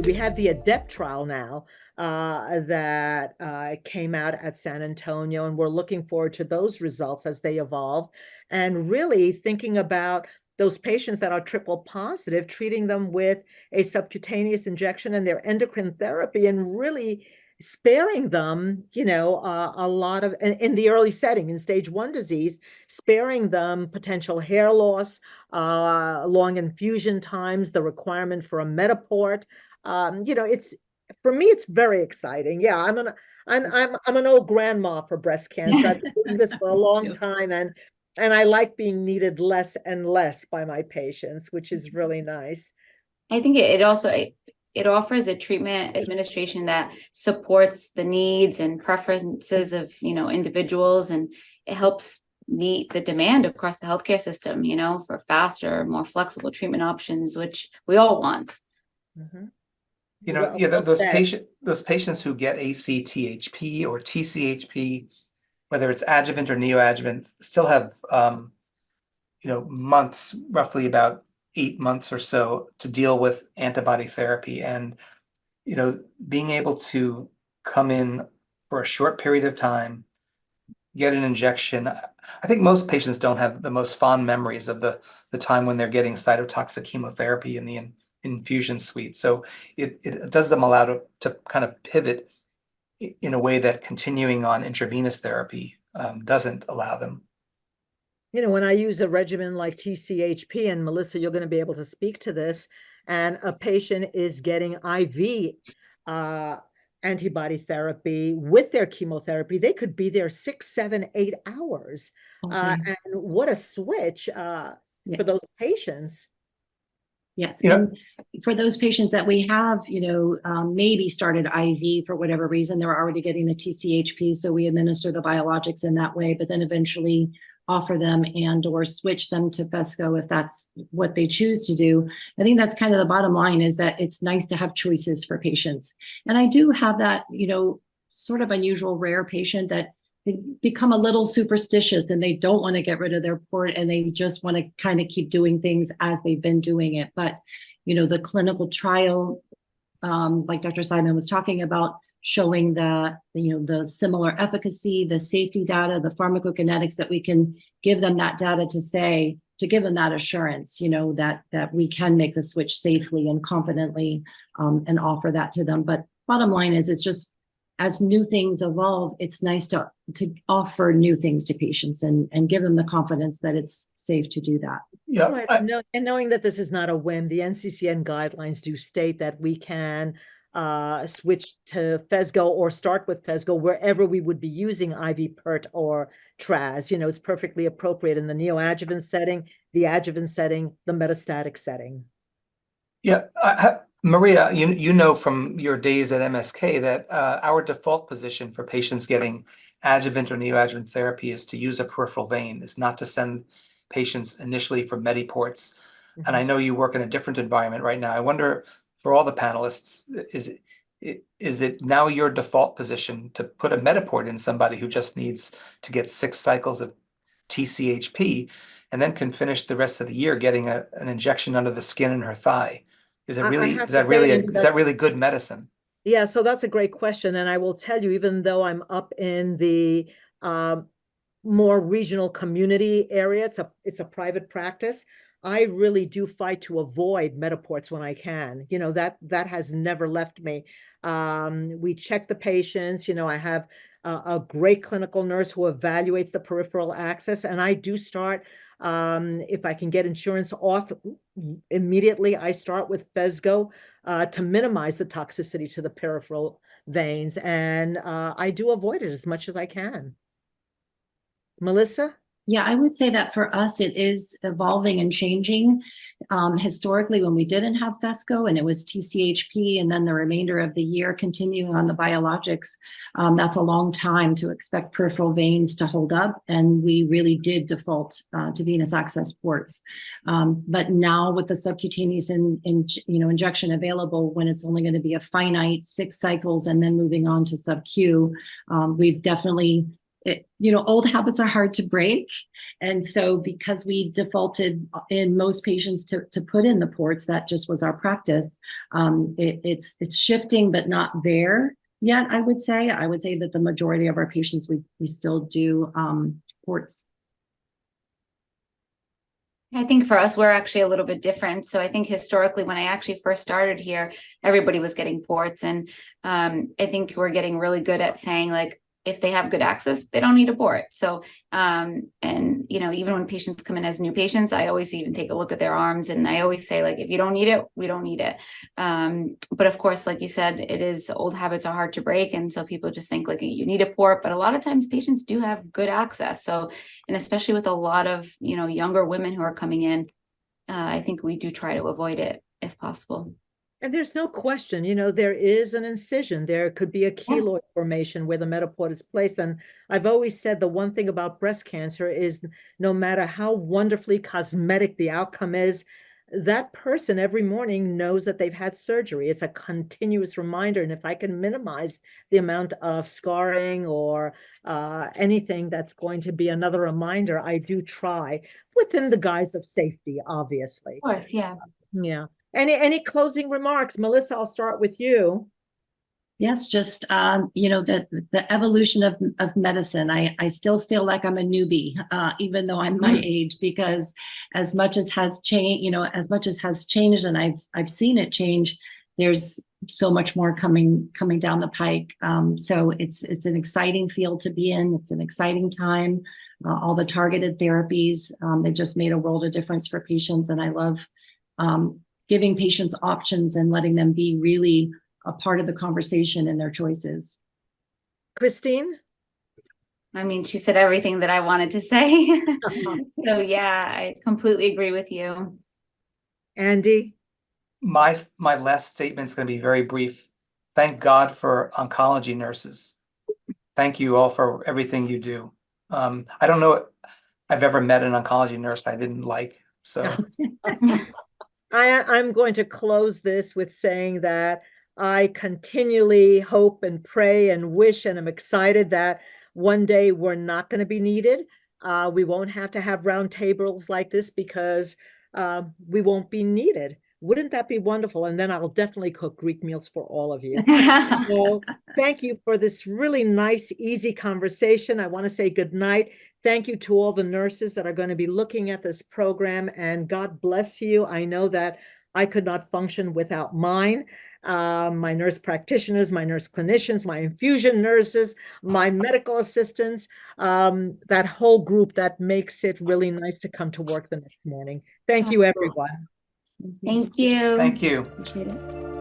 therapy. We have the ADEPT trial now that came out at San Antonio, and we're looking forward to those results as they evolve, and really thinking about those patients that are triple positive, treating them with a subcutaneous injection and their endocrine therapy, and really sparing them, a lot of, in the early setting, in stage 1 disease, sparing them potential hair loss, long infusion times, the requirement for a mediport. It's, for me, it's very exciting. Yeah, I'm an old grandma for breast cancer. I've been doing this for a long time, and I like being needed less and less by my patients, which is really nice. I think it also it offers a treatment administration that supports the needs and preferences of individuals, and it helps meet the demand across the healthcare system, for faster, more flexible treatment options, which we all want. Mm-hmm. Those patients who get ACTHP or TCHP, whether it's adjuvant or neoadjuvant, still have months, roughly about 8 months or so, to deal with antibody therapy. And being able to come in for a short period of time, get an injection. I think most patients don't have the most fond memories of the time when they're getting cytotoxic chemotherapy in the infusion suite. So it does them allow to kind of pivot in a way that continuing on intravenous therapy doesn't allow them. When I use a regimen like TCHP, and Melissa, you're going to be able to speak to this, and a patient is getting IV antibody therapy with their chemotherapy, they could be there 6, 7, 8 hours. And what a switch for those patients. Yes. And for those patients that we have, maybe started IV for whatever reason, they're already getting the TCHP. So we administer the biologics in that way, but then eventually offer them and or switch them to Phesgo if that's what they choose to do. I think that's kind of the bottom line, is that it's nice to have choices for patients. And I do have that, sort of unusual rare patient that they become a little superstitious and they don't want to get rid of their port, and they just want to kind of keep doing things as they've been doing it. But, the clinical trial, like Dr. Seidman was talking about, showing the similar efficacy, the safety data, the pharmacokinetics, that we can give them that data to give them that assurance, that we can make the switch safely and confidently, and offer that to them. But bottom line is, it's just, as new things evolve, it's nice to offer new things to patients and give them the confidence that it's safe to do that. Yeah. Right. And knowing that this is not a whim, the NCCN guidelines do state that we can switch to Phesgo or start with Phesgo wherever we would be using IV PERT or TRAS. It's perfectly appropriate in the neoadjuvant setting, the adjuvant setting, the metastatic setting. Yeah. Maria, from your days at MSK that our default position for patients getting adjuvant or neoadjuvant therapy is to use a peripheral vein, is not to send patients initially for mediports. Mm-hmm. And I know you work in a different environment right now. I wonder, for all the panelists, is it now your default position to put a mediport in somebody who just needs to get 6 cycles of TCHP and then can finish the rest of the year getting an injection under the skin in her thigh? Is that really good medicine? Yeah, so that's a great question. And I will tell you, even though I'm up in the more regional community area, it's a private practice, I really do fight to avoid mediports when I can. That has never left me. We check the patients. I have a great clinical nurse who evaluates the peripheral access, and I do start, if I can get insurance off immediately, I start with Phesgo to minimize the toxicity to the peripheral veins, and I do avoid it as much as I can. Melissa? Yeah, I would say that for us, it is evolving and changing. Historically, when we didn't have Phesgo and it was TCHP and then the remainder of the year continuing on the biologics, that's a long time to expect peripheral veins to hold up. And we really did default to venous access ports. But now with the subcutaneous injection available, when it's only going to be a finite 6 cycles and then moving on to sub-Q, we've definitely old habits are hard to break. And so because we defaulted in most patients to put in the ports, that just was our practice. It's shifting, but not there yet, I would say. I would say that the majority of our patients, we still do ports. I think for us, we're actually a little bit different. So I think historically, when I actually first started here, everybody was getting ports. And I think we're getting really good at saying, like, if they have good access, they don't need a port. So, and, even when patients come in as new patients, I always even take a look at their arms. And I always say, like, if you don't need it, we don't need it. But of course, like you said, it is, old habits are hard to break. And so people just think, like, you need a port, but a lot of times patients do have good access. So, and especially with a lot of, younger women who are coming in, I think we do try to avoid it if possible. And there's no question, there is an incision. There could be a keloid formation where the mediport is placed. And I've always said the one thing about breast cancer is no matter how wonderfully cosmetic the outcome is, that person every morning knows that they've had surgery. It's a continuous reminder. And if I can minimize the amount of scarring or anything that's going to be another reminder, I do try within the guise of safety, obviously. Of course, yeah. Yeah. Any closing remarks? Melissa, I'll start with you. Yes, just the evolution of medicine. I still feel like I'm a newbie, even though I'm my age, because as much as has changed, and I've seen it change, there's so much more coming down the pike. So it's an exciting field to be in. It's an exciting time. All the targeted therapies, they've just made a world of difference for patients, and I love giving patients options and letting them be really a part of the conversation in their choices. Christine? I mean, she said everything that I wanted to say. So yeah, I completely agree with you. Andy? My last statement is going to be very brief. Thank God for oncology nurses. Thank you all for everything you do. I don't know if I've ever met an oncology nurse I didn't like. So I'm going to close this with saying that I continually hope and pray and wish and am excited that one day we're not going to be needed. We won't have to have round tables like this because we won't be needed. Wouldn't that be wonderful? And then I'll definitely cook Greek meals for all of you. So thank you for this really nice, easy conversation. I want to say good night. Thank you to all the nurses that are going to be looking at this program, and God bless you. I know that I could not function without mine. My nurse practitioners, my nurse clinicians, my infusion nurses, my medical assistants, that whole group that makes it really nice to come to work the next morning. Thank you, everyone. Thank you. thank you. Appreciate it.